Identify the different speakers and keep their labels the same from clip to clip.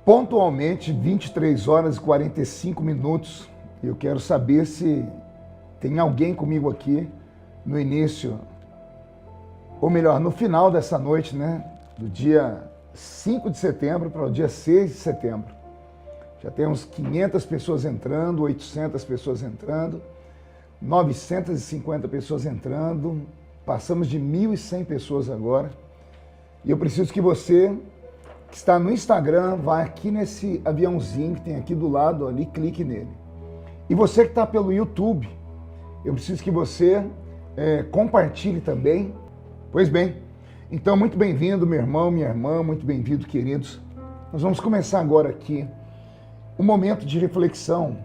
Speaker 1: Pontualmente, 23 horas e 45 minutos. Eu quero saber se tem alguém comigo aqui no início, ou melhor, no final dessa noite, né? Do dia 5 de setembro para o dia 6 de setembro. Já temos 500 pessoas entrando, 800 pessoas entrando, 950 pessoas entrando, passamos de 1.100 pessoas agora. E eu preciso que você que está no Instagram, vai aqui nesse aviãozinho que tem aqui do lado ali, clique nele. E você que está pelo YouTube, eu preciso que você compartilhe também. Pois bem, então muito bem-vindo, meu irmão, minha irmã, muito bem-vindo, queridos. Nós vamos começar agora aqui um momento de reflexão.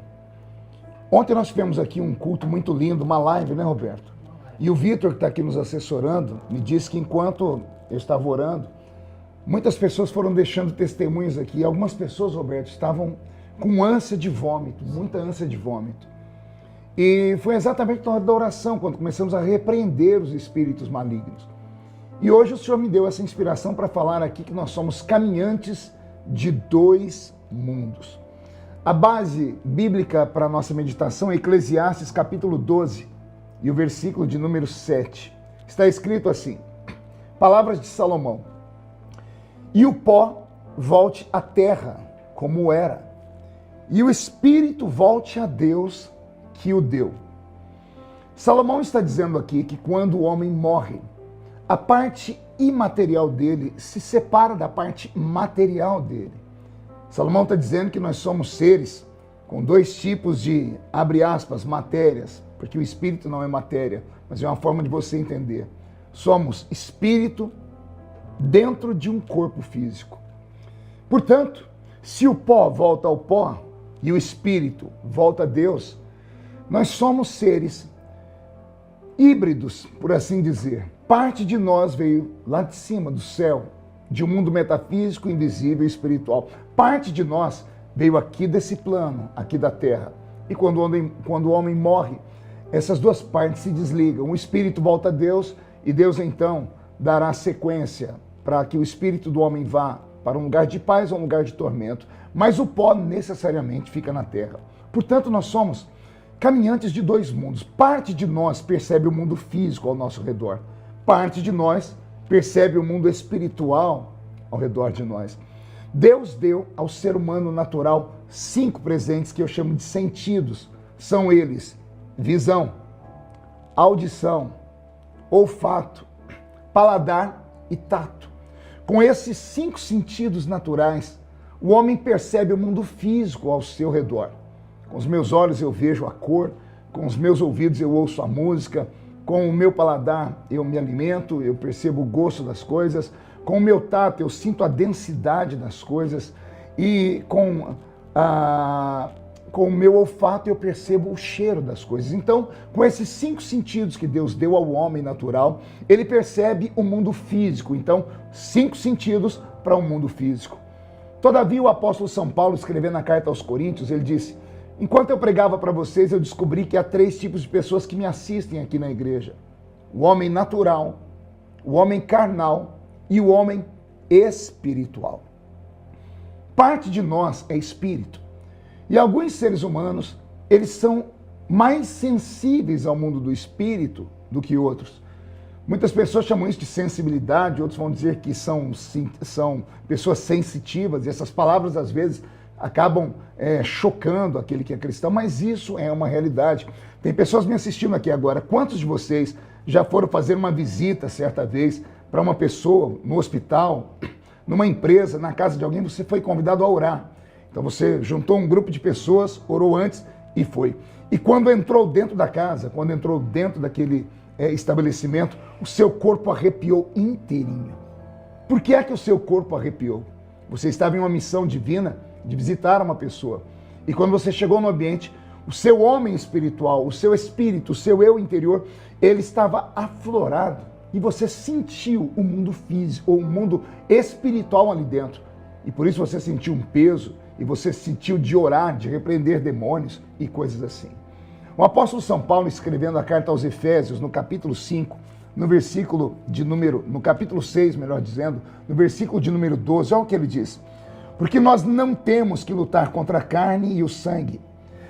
Speaker 1: Ontem nós tivemos aqui um culto muito lindo, uma live, né, Roberto? E o Vitor, que está aqui nos assessorando, me disse que enquanto eu estava orando, muitas pessoas foram deixando testemunhos aqui. Algumas pessoas, Roberto, estavam com ânsia de vômito, muita ânsia de vômito. E foi exatamente na hora da oração, quando começamos a repreender os espíritos malignos. E hoje o Senhor me deu essa inspiração para falar aqui que nós somos caminhantes de dois mundos. A base bíblica para a nossa meditação é Eclesiastes capítulo 12 e o versículo de número 7. Está escrito assim, palavras de Salomão. E o pó volte à terra, como era, e o espírito volte a Deus que o deu. Salomão está dizendo aqui que quando o homem morre, a parte imaterial dele se separa da parte material dele. Salomão está dizendo que nós somos seres com dois tipos de, abre aspas, matérias, porque o espírito não é matéria, mas é uma forma de você entender. Somos espírito dentro de um corpo físico. Portanto, se o pó volta ao pó e o espírito volta a Deus, nós somos seres híbridos, por assim dizer. Parte de nós veio lá de cima, do céu, de um mundo metafísico, invisível e espiritual. Parte de nós veio aqui desse plano, aqui da terra. E quando o homem morre, essas duas partes se desligam. O espírito volta a Deus e Deus então dará sequência para que o espírito do homem vá para um lugar de paz ou um lugar de tormento. Mas o pó necessariamente fica na terra. Portanto, nós somos caminhantes de dois mundos. Parte de nós percebe o mundo físico ao nosso redor. Parte de nós percebe o mundo espiritual ao redor de nós. Deus deu ao ser humano natural 5 presentes que eu chamo de sentidos. São eles: visão, audição, olfato, paladar e tato. Com esses 5 sentidos naturais, o homem percebe o mundo físico ao seu redor. Com os meus olhos eu vejo a cor, com os meus ouvidos eu ouço a música, com o meu paladar eu me alimento, eu percebo o gosto das coisas, com o meu tato eu sinto a densidade das coisas e com o meu olfato eu percebo o cheiro das coisas. Então, com esses 5 sentidos que Deus deu ao homem natural, ele percebe o mundo físico. Então, 5 sentidos para o mundo físico. Todavia, o apóstolo São Paulo, escrevendo na carta aos Coríntios, ele disse: enquanto eu pregava para vocês, eu descobri que há 3 tipos de pessoas que me assistem aqui na igreja: o homem natural, o homem carnal e o homem espiritual. Parte de nós é espírito. E alguns seres humanos, eles são mais sensíveis ao mundo do espírito do que outros. Muitas pessoas chamam isso de sensibilidade, outros vão dizer que são pessoas sensitivas, e essas palavras às vezes acabam chocando aquele que é cristão, mas isso é uma realidade. Tem pessoas me assistindo aqui agora. Quantos de vocês já foram fazer uma visita certa vez para uma pessoa no hospital, numa empresa, na casa de alguém, você foi convidado a orar? Então você juntou um grupo de pessoas, orou antes e foi. E quando entrou dentro da casa, quando entrou dentro daquele estabelecimento, o seu corpo arrepiou inteirinho. Por que é que o seu corpo arrepiou? Você estava em uma missão divina de visitar uma pessoa. E quando você chegou no ambiente, o seu homem espiritual, o seu espírito, o seu eu interior, ele estava aflorado. E você sentiu o mundo físico, ou o mundo espiritual ali dentro. E por isso você sentiu um peso, e você sentiu de orar, de repreender demônios e coisas assim. O apóstolo São Paulo, escrevendo a carta aos Efésios, no capítulo 5, no capítulo 6, melhor dizendo, no versículo de número 12, olha o que ele diz: Porque nós não temos que lutar contra a carne e o sangue,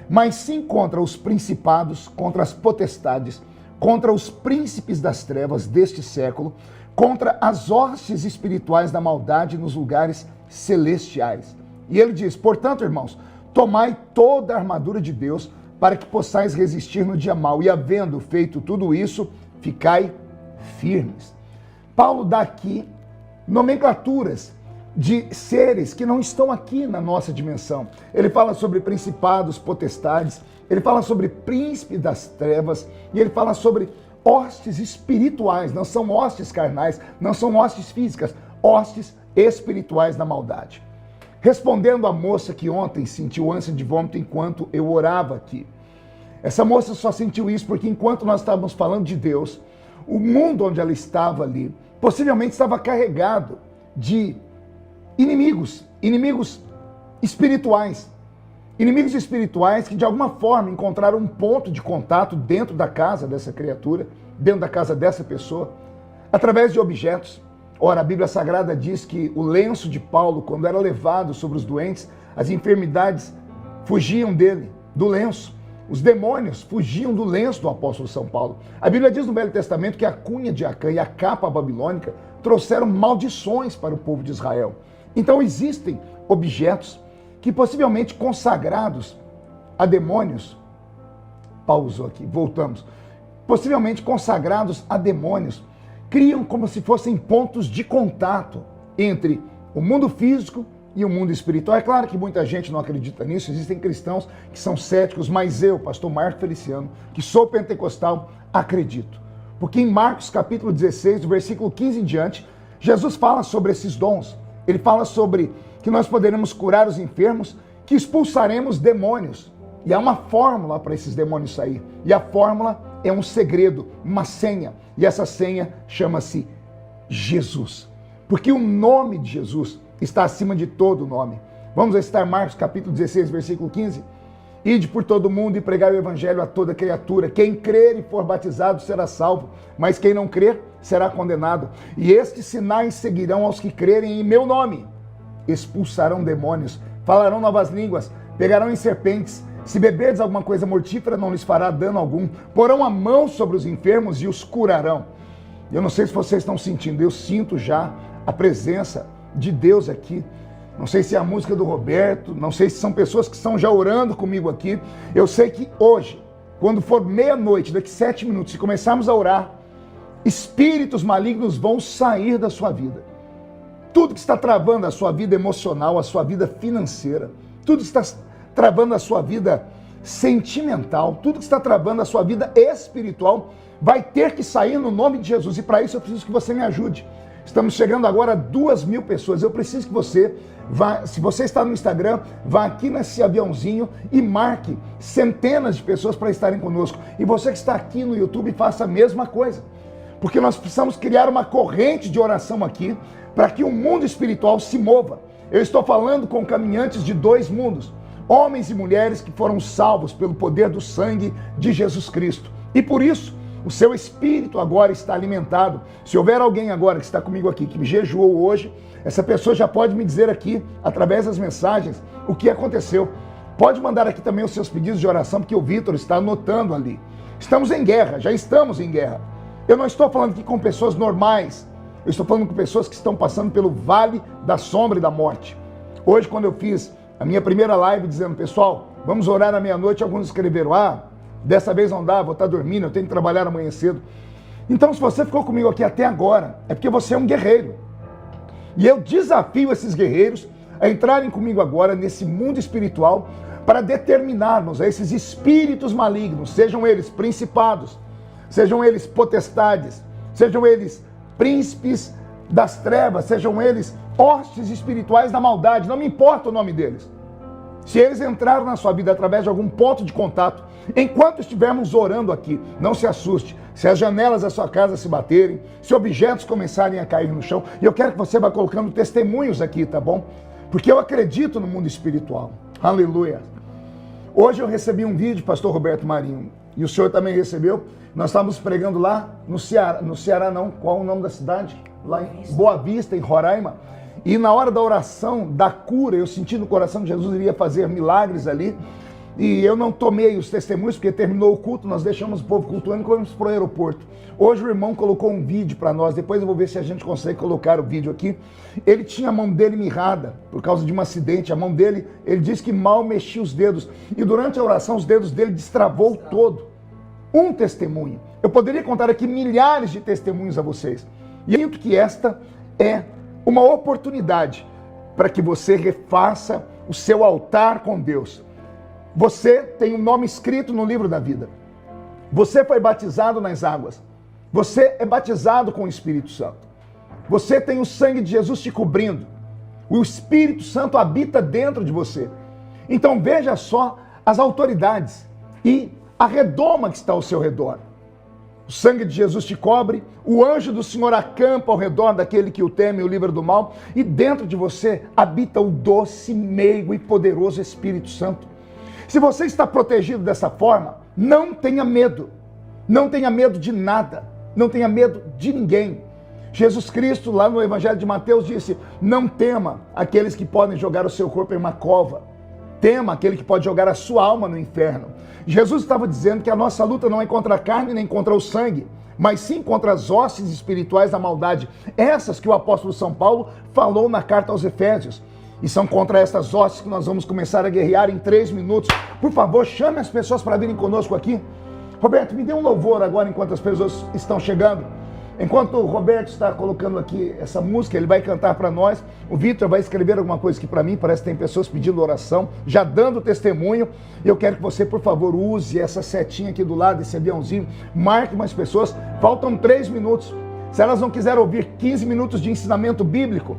Speaker 1: mas sim contra os principados, contra as potestades, contra os príncipes das trevas deste século, contra as hostes espirituais da maldade nos lugares celestiais. E ele diz, portanto, irmãos, tomai toda a armadura de Deus para que possais resistir no dia mau, e havendo feito tudo isso, ficai firmes. Paulo dá aqui nomenclaturas de seres que não estão aqui na nossa dimensão. Ele fala sobre principados, potestades, ele fala sobre príncipe das trevas, e ele fala sobre hostes espirituais, não são hostes carnais, não são hostes físicas, hostes espirituais da maldade. Respondendo à moça que ontem sentiu ânsia de vômito enquanto eu orava aqui. Essa moça só sentiu isso porque enquanto nós estávamos falando de Deus, o mundo onde ela estava ali, possivelmente estava carregado de inimigos espirituais. Inimigos espirituais que de alguma forma encontraram um ponto de contato dentro da casa dessa criatura, dentro da casa dessa pessoa, através de objetos. Ora, a Bíblia Sagrada diz que o lenço de Paulo, quando era levado sobre os doentes, as enfermidades fugiam dele, do lenço. Os demônios fugiam do lenço do apóstolo São Paulo. A Bíblia diz no Velho Testamento que a cunha de Acã e a capa babilônica trouxeram maldições para o povo de Israel. Então existem objetos que possivelmente consagrados a demônios, pausou aqui, voltamos, possivelmente consagrados a demônios, criam como se fossem pontos de contato entre o mundo físico e o mundo espiritual. É claro que muita gente não acredita nisso, existem cristãos que são céticos, mas eu, pastor Marco Feliciano, que sou pentecostal, acredito. Porque em Marcos capítulo 16, do versículo 15 em diante, Jesus fala sobre esses dons. Ele fala sobre que nós poderemos curar os enfermos, que expulsaremos demônios. E há uma fórmula para esses demônios sair. E a fórmula é um segredo, uma senha. E essa senha chama-se Jesus. Porque o nome de Jesus está acima de todo nome. Vamos citar Marcos capítulo 16, versículo 15. Ide por todo mundo e pregai o evangelho a toda criatura. Quem crer e for batizado será salvo, mas quem não crer será condenado. E estes sinais seguirão aos que crerem em meu nome. Expulsarão demônios, falarão novas línguas, pegarão em serpentes. Se beberdes alguma coisa mortífera, não lhes fará dano algum. Porão a mão sobre os enfermos e os curarão. Eu não sei se vocês estão sentindo, eu sinto já a presença de Deus aqui. Não sei se é a música do Roberto, não sei se são pessoas que estão já orando comigo aqui. Eu sei que hoje, quando for meia-noite, daqui 7 minutos, se começarmos a orar, espíritos malignos vão sair da sua vida. Tudo que está travando a sua vida emocional, a sua vida financeira, tudo que está travando a sua vida sentimental, tudo que está travando a sua vida espiritual, vai ter que sair no nome de Jesus. E para isso eu preciso que você me ajude. Estamos chegando agora a 2.000 pessoas. Eu preciso que você vá, se você está no Instagram, vá aqui nesse aviãozinho e marque centenas de pessoas para estarem conosco. E você que está aqui no YouTube, faça a mesma coisa. Porque nós precisamos criar uma corrente de oração aqui para que o mundo espiritual se mova. Eu estou falando com caminhantes de 2 mundos, homens e mulheres que foram salvos pelo poder do sangue de Jesus Cristo. E por isso, o seu espírito agora está alimentado. Se houver alguém agora que está comigo aqui, que me jejuou hoje, essa pessoa já pode me dizer aqui, através das mensagens, o que aconteceu. Pode mandar aqui também os seus pedidos de oração, porque o Vitor está anotando ali. Estamos em guerra, já estamos em guerra. Eu não estou falando aqui com pessoas normais, eu estou falando com pessoas que estão passando pelo vale da sombra e da morte. Hoje, quando eu fiz a minha primeira live dizendo, pessoal, vamos orar à meia-noite, alguns escreveram, dessa vez não dá, vou estar dormindo, eu tenho que trabalhar amanhã cedo. Então, se você ficou comigo aqui até agora, é porque você é um guerreiro. E eu desafio esses guerreiros a entrarem comigo agora nesse mundo espiritual para determinarmos a esses espíritos malignos, sejam eles principados, sejam eles potestades, sejam eles príncipes das trevas, sejam eles hostes espirituais da maldade, não me importa o nome deles. Se eles entraram na sua vida através de algum ponto de contato, enquanto estivermos orando aqui, não se assuste. Se as janelas da sua casa se baterem, se objetos começarem a cair no chão, e eu quero que você vá colocando testemunhos aqui, tá bom? Porque eu acredito no mundo espiritual. Aleluia. Hoje eu recebi um vídeo, pastor Roberto Marinho, e o senhor também recebeu. Nós estávamos pregando lá no Ceará não, qual é o nome da cidade? Lá em Boa Vista, em Roraima. E na hora da oração, da cura, eu senti no coração que Jesus iria fazer milagres ali. E eu não tomei os testemunhos, porque terminou o culto, nós deixamos o povo cultuando e fomos para o aeroporto. Hoje o irmão colocou um vídeo para nós, depois eu vou ver se a gente consegue colocar o vídeo aqui. Ele tinha a mão dele mirrada por causa de um acidente, a mão dele, ele disse que mal mexia os dedos. E durante a oração os dedos dele destravou todo. Um testemunho. Eu poderia contar aqui milhares de testemunhos a vocês. E eu sinto que esta é uma oportunidade para que você refaça o seu altar com Deus. Você tem um nome escrito no livro da vida. Você foi batizado nas águas. Você é batizado com o Espírito Santo. Você tem o sangue de Jesus te cobrindo. O Espírito Santo habita dentro de você. Então veja só as autoridades e a redoma que está ao seu redor. O sangue de Jesus te cobre, o anjo do Senhor acampa ao redor daquele que o teme e o livra do mal, e dentro de você habita o doce, meigo e poderoso Espírito Santo. Se você está protegido dessa forma, não tenha medo. Não tenha medo de nada. Não tenha medo de ninguém. Jesus Cristo, lá no Evangelho de Mateus, disse: não tema aqueles que podem jogar o seu corpo em uma cova. Tema aquele que pode jogar a sua alma no inferno. Jesus estava dizendo que a nossa luta não é contra a carne nem contra o sangue, mas sim contra as hostes espirituais da maldade. Essas que o apóstolo São Paulo falou na carta aos Efésios. E são contra essas hostes que nós vamos começar a guerrear em 3 minutos. Por favor, chame as pessoas para virem conosco aqui. Roberto, me dê um louvor agora enquanto as pessoas estão chegando. Enquanto o Roberto está colocando aqui essa música, ele vai cantar para nós. O Vitor vai escrever alguma coisa aqui para mim. Parece que tem pessoas pedindo oração, já dando testemunho. Eu quero que você, por favor, use essa setinha aqui do lado, esse aviãozinho. Marque umas pessoas. Faltam 3 minutos. Se elas não quiserem ouvir 15 minutos de ensinamento bíblico,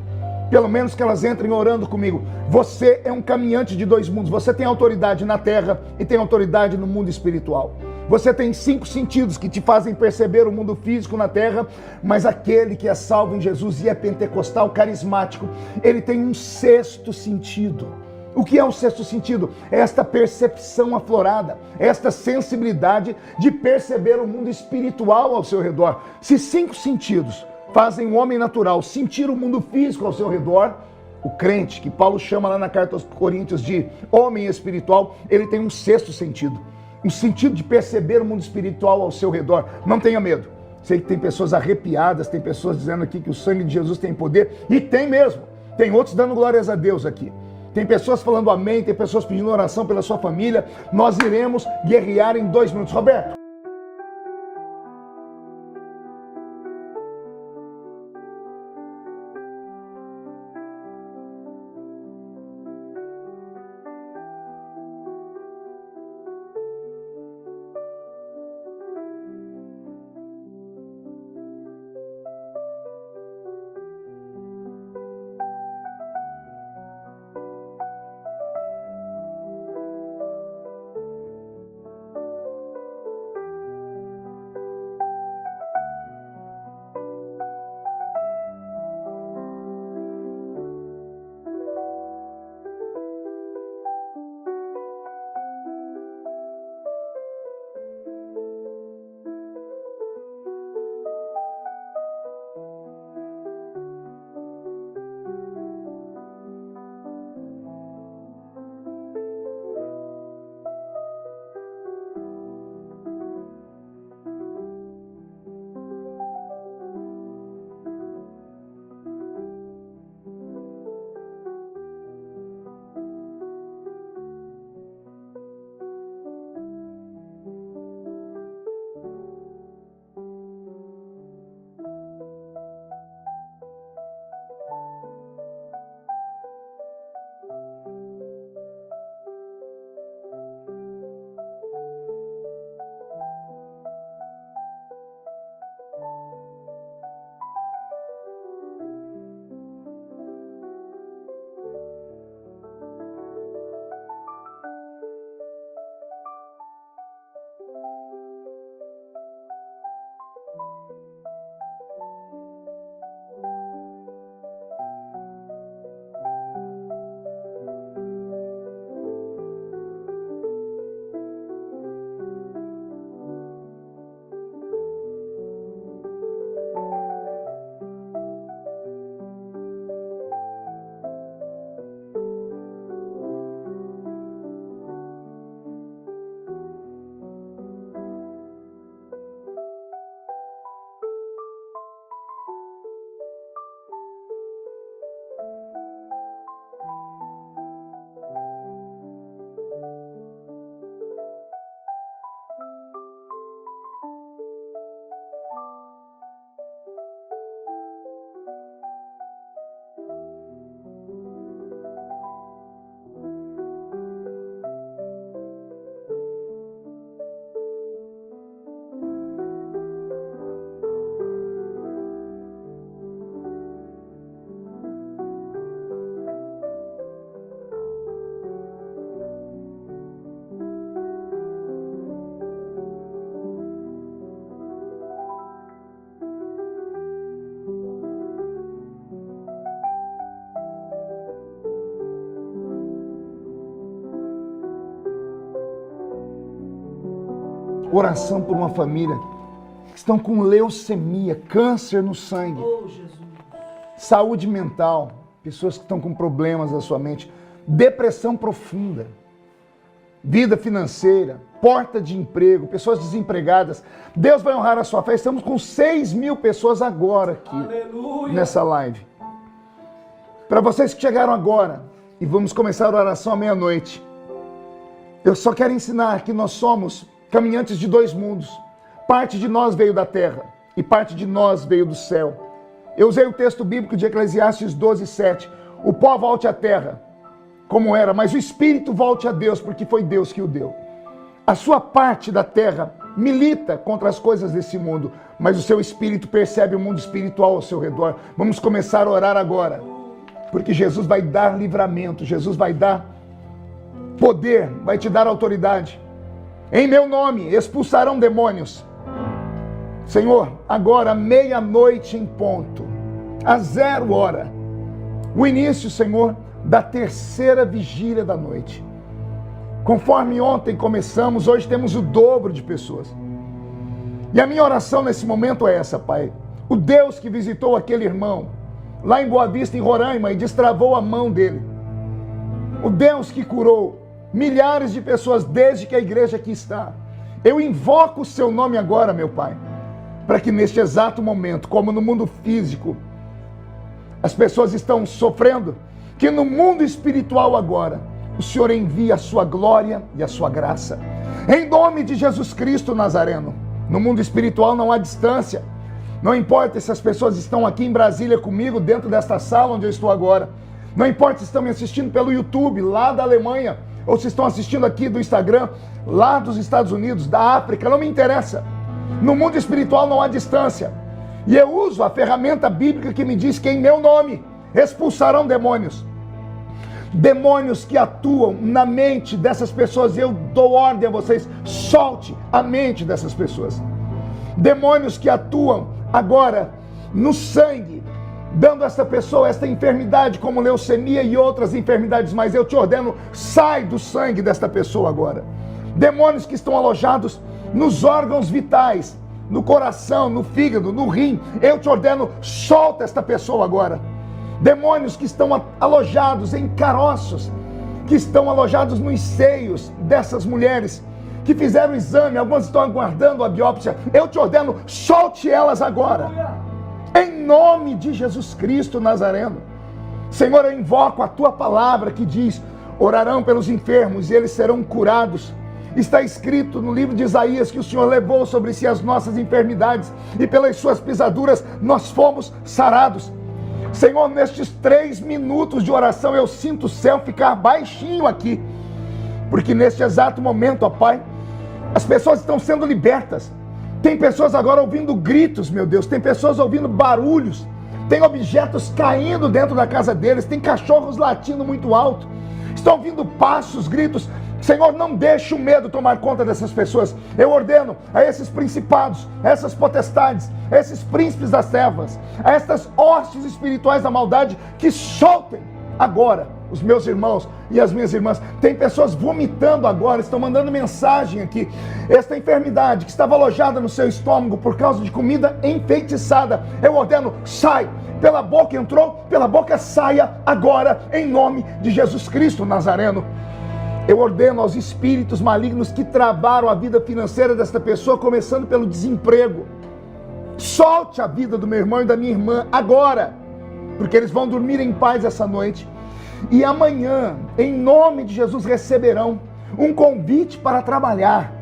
Speaker 1: pelo menos que elas entrem orando comigo. Você é um caminhante de 2 mundos. Você tem autoridade na terra e tem autoridade no mundo espiritual. Você tem 5 sentidos que te fazem perceber o mundo físico na terra, mas aquele que é salvo em Jesus e é pentecostal, carismático, ele tem um 6º sentido. O que é o 6º sentido? É esta percepção aflorada, esta sensibilidade de perceber o mundo espiritual ao seu redor. Se 5 sentidos fazem o homem natural sentir o mundo físico ao seu redor, o crente, que Paulo chama lá na carta aos Coríntios de homem espiritual, ele tem um 6º sentido. Um sentido de perceber o mundo espiritual ao seu redor. Não tenha medo. Sei que tem pessoas arrepiadas, tem pessoas dizendo aqui que o sangue de Jesus tem poder, e tem mesmo. Tem outros dando glórias a Deus aqui. Tem pessoas falando amém, tem pessoas pedindo oração pela sua família. Nós iremos guerrear em 2 minutos. Roberto. oração por uma família que estão com leucemia, câncer no sangue, saúde mental, pessoas que estão com problemas da sua mente, depressão profunda, vida financeira, porta de emprego, pessoas desempregadas. Deus vai honrar a sua fé. Estamos com 6.000 pessoas agora aqui, aleluia, nessa live. Para vocês que chegaram agora, e vamos começar a oração à meia-noite, eu só quero ensinar que nós somos caminhantes de dois mundos. Parte de nós veio da terra e parte de nós veio do céu. Eu usei o texto bíblico de Eclesiastes 12:7. O pó volte à terra, como era, mas o espírito volte a Deus, porque foi Deus que o deu. A sua parte da terra milita contra as coisas desse mundo, mas o seu espírito percebe o mundo espiritual ao seu redor. Vamos começar a orar agora, porque Jesus vai dar livramento, Jesus vai dar poder, vai te dar autoridade. Em meu nome expulsarão demônios. Senhor, agora meia-noite em ponto, a 0 hora, o início, Senhor, da terceira vigília da noite. Conforme ontem começamos, hoje temos o dobro de pessoas. E a minha oração nesse momento é essa, Pai. O Deus que visitou aquele irmão lá em Boa Vista, em Roraima, e destravou a mão dele. O Deus que curou milhares de pessoas desde que a igreja aqui está. Eu invoco o seu nome agora, meu Pai, para que neste exato momento, como no mundo físico, as pessoas estão sofrendo, que no mundo espiritual agora, o Senhor envie a sua glória e a sua graça. Em nome de Jesus Cristo Nazareno. No mundo espiritual não há distância. Não importa se as pessoas estão aqui em Brasília comigo, dentro desta sala onde eu estou agora. Não importa se estão me assistindo pelo YouTube, lá da Alemanha, ou se estão assistindo aqui do Instagram, lá dos Estados Unidos, da África, não me interessa. No mundo espiritual não há distância. E eu uso a ferramenta bíblica que me diz que em meu nome expulsarão demônios. Demônios que atuam na mente dessas pessoas. Eu dou ordem a vocês, solte a mente dessas pessoas. Demônios que atuam agora no sangue, dando a essa pessoa esta enfermidade como leucemia e outras enfermidades, mas eu te ordeno, sai do sangue desta pessoa agora. Demônios que estão alojados nos órgãos vitais, no coração, no fígado, no rim, eu te ordeno, solta esta pessoa agora. Demônios que estão alojados em caroços, que estão alojados nos seios dessas mulheres que fizeram o exame, algumas estão aguardando a biópsia, eu te ordeno, solte elas agora. Em nome de Jesus Cristo Nazareno. Senhor, eu invoco a tua palavra que diz, orarão pelos enfermos e eles serão curados. Está escrito no livro de Isaías que o Senhor levou sobre si as nossas enfermidades e pelas suas pisaduras nós fomos sarados. Senhor, nestes 3 minutos de oração eu sinto o céu ficar baixinho aqui, porque neste exato momento, ó Pai, as pessoas estão sendo libertas. Tem pessoas agora ouvindo gritos, meu Deus, tem pessoas ouvindo barulhos, tem objetos caindo dentro da casa deles, tem cachorros latindo muito alto, estão ouvindo passos, gritos. Senhor, não deixe o medo tomar conta dessas pessoas. Eu ordeno a esses principados, a essas potestades, a esses príncipes das trevas, a estas hostes espirituais da maldade, que soltem agora os meus irmãos e as minhas irmãs. Tem pessoas vomitando agora, estão mandando mensagem aqui. Esta enfermidade que estava alojada no seu estômago por causa de comida enfeitiçada, eu ordeno, sai. Pela boca entrou, pela boca saia agora, em nome de Jesus Cristo Nazareno. Eu ordeno aos espíritos malignos que travaram a vida financeira desta pessoa, começando pelo desemprego. Solte a vida do meu irmão e da minha irmã agora, porque eles vão dormir em paz essa noite. E amanhã, em nome de Jesus, receberão um convite para trabalhar.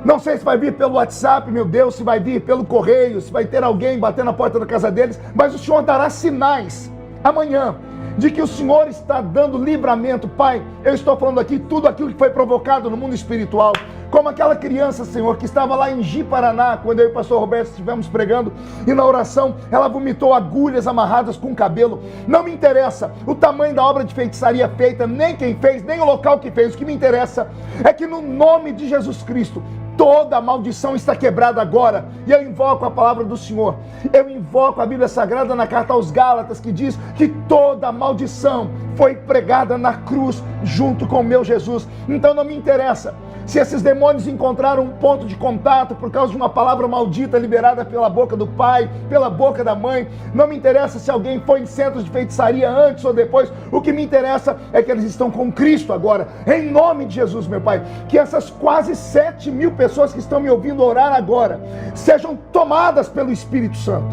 Speaker 1: Não sei se vai vir pelo WhatsApp, meu Deus, se vai vir pelo correio, se vai ter alguém bater na porta da casa deles, mas o Senhor dará sinais amanhã de que o Senhor está dando livramento. Pai, eu estou falando aqui tudo aquilo que foi provocado no mundo espiritual, como aquela criança, Senhor, que estava lá em Ji-Paraná, quando eu e o pastor Roberto estivemos pregando, e na oração ela vomitou agulhas amarradas com cabelo. Não me interessa o tamanho da obra de feitiçaria feita, nem quem fez, nem o local que fez. O que me interessa é que no nome de Jesus Cristo, toda a maldição está quebrada agora. E eu invoco a palavra do Senhor. Eu invoco a Bíblia Sagrada na carta aos Gálatas, que diz que toda a maldição foi pregada na cruz junto com o meu Jesus. Então não me interessa Se esses demônios encontraram um ponto de contato por causa de uma palavra maldita liberada pela boca do pai, pela boca da mãe, não me interessa se alguém foi em centros de feitiçaria antes ou depois, o que me interessa é que eles estão com Cristo agora, em nome de Jesus, meu Pai. Que essas quase 7.000 pessoas que estão me ouvindo orar agora, sejam tomadas pelo Espírito Santo,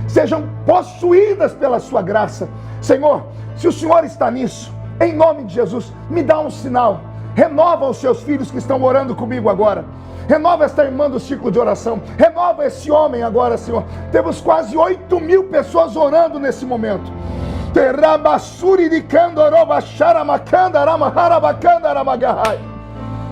Speaker 1: sejam possuídas pela sua graça. Senhor, se o Senhor está nisso, em nome de Jesus, me dá um sinal. Renova os seus filhos que estão orando comigo agora. Renova esta irmã do ciclo de oração. Renova esse homem agora, Senhor. Temos quase 8.000 pessoas orando nesse momento.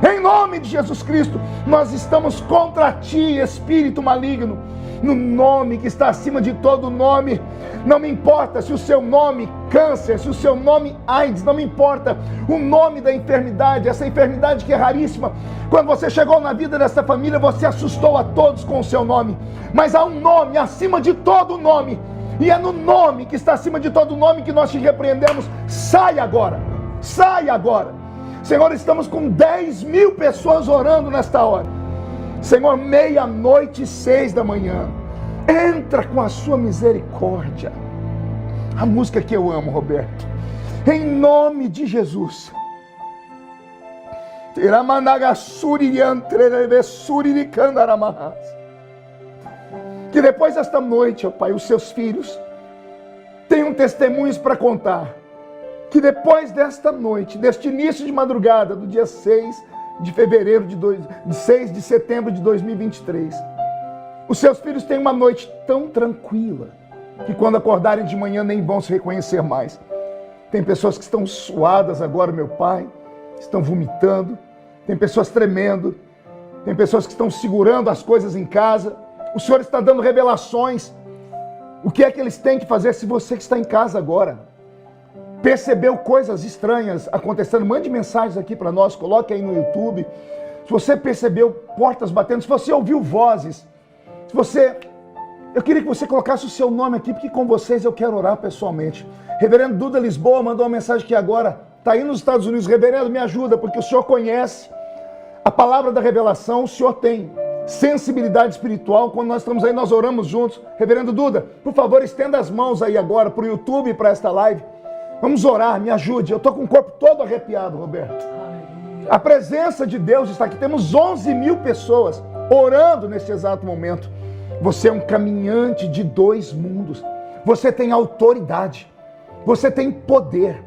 Speaker 1: Em nome de Jesus Cristo, nós estamos contra ti, espírito maligno, no nome que está acima de todo nome. Não me importa se o seu nome câncer, se o seu nome AIDS, não me importa o nome da enfermidade, essa enfermidade que é raríssima. Quando você chegou na vida dessa família, você assustou a todos com o seu nome, mas há um nome acima de todo nome, e é no nome que está acima de todo nome que nós te repreendemos. Sai agora, sai agora. Senhor, estamos com 10.000 pessoas orando nesta hora. Senhor, 00:06 da manhã, entra com a sua misericórdia. A música que eu amo, Roberto. Em nome de Jesus. Que depois desta noite, ó Pai, os seus filhos tenham testemunhos para contar. Que depois desta noite, deste início de madrugada, do dia 6 de setembro de 2023, os seus filhos têm uma noite tão tranquila que quando acordarem de manhã nem vão se reconhecer mais. Tem pessoas que estão suadas agora, meu Pai, estão vomitando, tem pessoas tremendo, tem pessoas que estão segurando as coisas em casa. O Senhor está dando revelações. O que é que eles têm que fazer? Se você que está em casa agora percebeu coisas estranhas acontecendo, mande mensagens aqui para nós, coloque aí no YouTube. Se você percebeu portas batendo, se você ouviu vozes, eu queria que você colocasse o seu nome aqui, porque com vocês eu quero orar pessoalmente. Reverendo Duda Lisboa mandou uma mensagem aqui agora, está aí nos Estados Unidos. Reverendo, me ajuda, porque o senhor conhece a palavra da revelação, o senhor tem sensibilidade espiritual. Quando nós estamos aí, nós oramos juntos. Reverendo Duda, por favor, estenda as mãos aí agora para o YouTube e para esta live. Vamos orar, me ajude. Eu estou com o corpo todo arrepiado, Roberto. Aleluia. A presença de Deus está aqui. Temos 11.000 pessoas orando neste exato momento. Você é um caminhante de 2 mundos. Você tem autoridade. Você tem poder.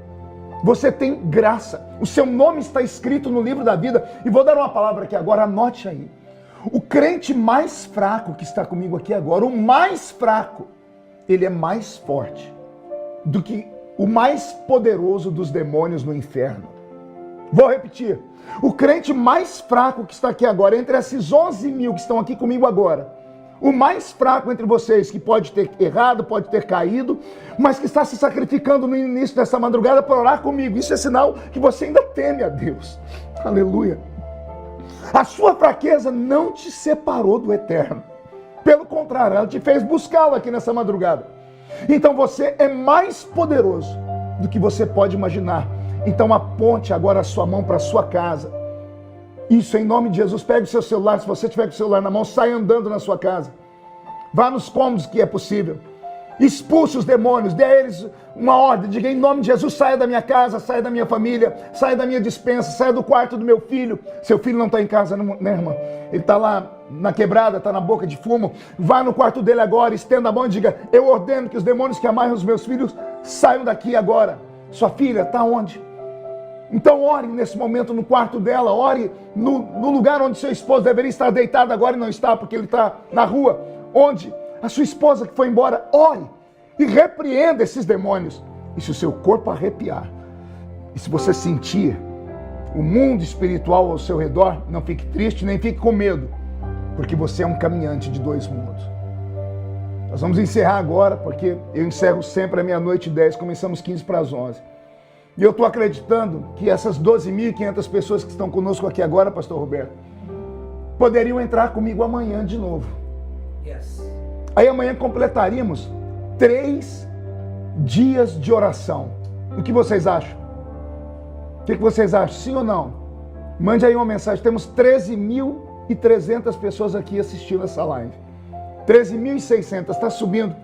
Speaker 1: Você tem graça. O seu nome está escrito no livro da vida. E vou dar uma palavra aqui agora, anote aí. O crente mais fraco que está comigo aqui agora, o mais fraco, ele é mais forte do que o mais poderoso dos demônios no inferno. Vou repetir. O crente mais fraco que está aqui agora, entre esses 11.000 que estão aqui comigo agora, o mais fraco entre vocês, que pode ter errado, pode ter caído, mas que está se sacrificando no início dessa madrugada para orar comigo. Isso é sinal que você ainda teme a Deus. Aleluia. A sua fraqueza não te separou do eterno. Pelo contrário, ela te fez buscá-lo aqui nessa madrugada. Então você é mais poderoso do que você pode imaginar. Então aponte agora a sua mão para a sua casa. Isso em nome de Jesus. Pegue o seu celular, se você tiver com o celular na mão, saia andando na sua casa. Vá nos cômodos que é possível. Expulse os demônios, dê a eles uma ordem, diga em nome de Jesus, saia da minha casa, saia da minha família, saia da minha despensa, saia do quarto do meu filho. Seu filho não está em casa, né, irmã? Ele está lá na quebrada, está na boca de fumo. Vá no quarto dele agora, estenda a mão e diga, eu ordeno que os demônios que amarram os meus filhos saiam daqui agora. Sua filha está onde? Então ore nesse momento no quarto dela, ore no lugar onde seu esposo deveria estar deitado agora e não está, porque ele está na rua. Onde a sua esposa que foi embora, ore e repreenda esses demônios. E se o seu corpo arrepiar, e se você sentir o mundo espiritual ao seu redor, não fique triste, nem fique com medo, porque você é um caminhante de 2 mundos. Nós vamos encerrar agora, porque eu encerro sempre à 00:10, começamos 11:15. E eu estou acreditando que essas 12.500 pessoas que estão conosco aqui agora, pastor Roberto, poderiam entrar comigo amanhã de novo. Yes. Aí amanhã completaríamos 3 dias de oração. O que vocês acham? O que vocês acham? Sim ou não? Mande aí uma mensagem. Temos 13.300 pessoas aqui assistindo essa live. 13.600, está subindo.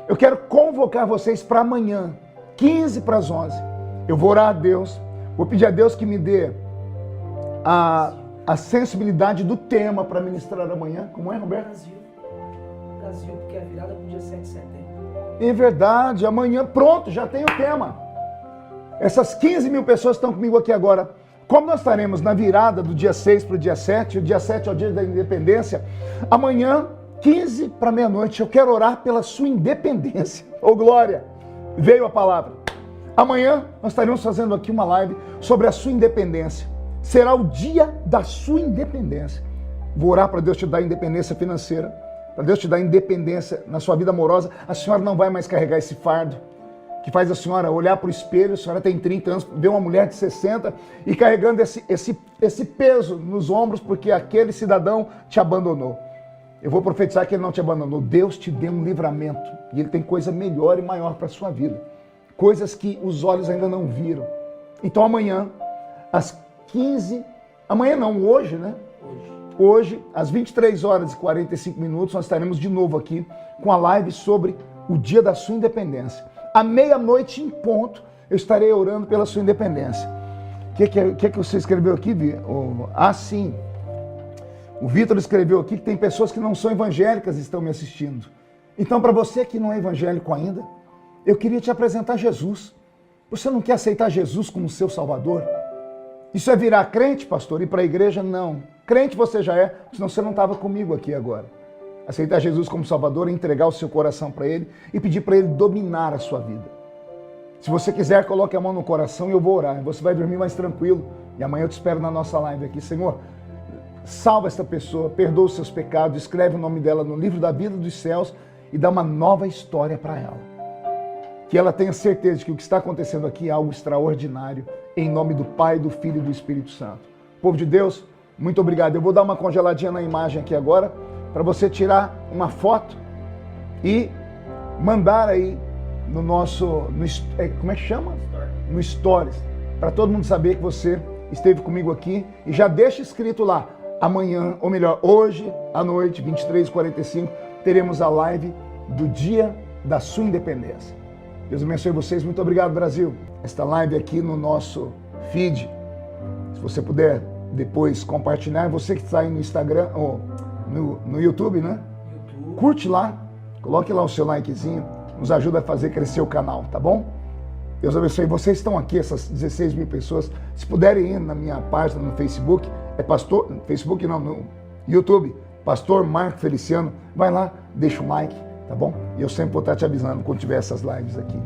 Speaker 1: Eu quero convocar vocês para amanhã, 15 para as 11. Eu vou orar a Deus, vou pedir a Deus que me dê a sensibilidade do tema para ministrar amanhã. Como é, Roberto?
Speaker 2: Brasil, porque é a virada para o dia 7 de setembro.
Speaker 1: É verdade, amanhã, pronto, já tem o tema. Essas 15 mil pessoas estão comigo aqui agora. Como nós estaremos na virada do dia 6 para o dia 7, o dia 7 é o dia da independência, amanhã, 15 para meia-noite, eu quero orar pela sua independência. Ô glória, veio a palavra. Amanhã nós estaremos fazendo aqui uma live sobre a sua independência. Será o dia da sua independência. Vou orar para Deus te dar independência financeira, para Deus te dar independência na sua vida amorosa. A senhora não vai mais carregar esse fardo que faz a senhora olhar para o espelho. A senhora tem 30 anos, vê uma mulher de 60 e carregando esse peso nos ombros porque aquele cidadão te abandonou. Eu vou profetizar que ele não te abandonou. Deus te deu um livramento e ele tem coisa melhor e maior para a sua vida. Coisas que os olhos ainda não viram. Então amanhã, às 15... Amanhã não, hoje, né? Hoje, às 23 horas e 45 minutos, nós estaremos de novo aqui com a live sobre o dia da sua independência. À meia-noite em ponto, eu estarei orando pela sua independência. O que você escreveu aqui, Vi? Sim. O Vitor escreveu aqui que tem pessoas que não são evangélicas e estão me assistindo. Então, para você que não é evangélico ainda, eu queria te apresentar Jesus. Você não quer aceitar Jesus como seu Salvador? Isso é virar crente, pastor? Ir para a igreja? Não. Crente você já é, senão você não estava comigo aqui agora. Aceitar Jesus como Salvador é entregar o seu coração para Ele e pedir para Ele dominar a sua vida. Se você quiser, coloque a mão no coração e eu vou orar. Você vai dormir mais tranquilo. E amanhã eu te espero na nossa live aqui. Senhor, salva esta pessoa, perdoa os seus pecados, escreve o nome dela no livro da vida dos céus e dá uma nova história para ela. Que ela tenha certeza de que o que está acontecendo aqui é algo extraordinário, em nome do Pai, do Filho e do Espírito Santo. Povo de Deus, muito obrigado. Eu vou dar uma congeladinha na imagem aqui agora, para você tirar uma foto e mandar aí no nosso, como é que chama? No Stories, para todo mundo saber que você esteve comigo aqui e já deixa escrito lá, amanhã, ou melhor, hoje à noite, 23h45, teremos a live do dia da sua independência. Deus abençoe vocês, muito obrigado, Brasil. Esta live aqui no nosso feed, se você puder depois compartilhar, você que está aí no Instagram, ou no YouTube, né? YouTube. Curte lá, coloque lá o seu likezinho, nos ajuda a fazer crescer o canal, tá bom? Deus abençoe. Vocês estão aqui, essas 16 mil pessoas, se puderem ir na minha página no Facebook, Facebook não, no YouTube, Pastor Marco Feliciano, vai lá, deixa um like, tá bom? E eu sempre vou estar te avisando quando tiver essas lives aqui.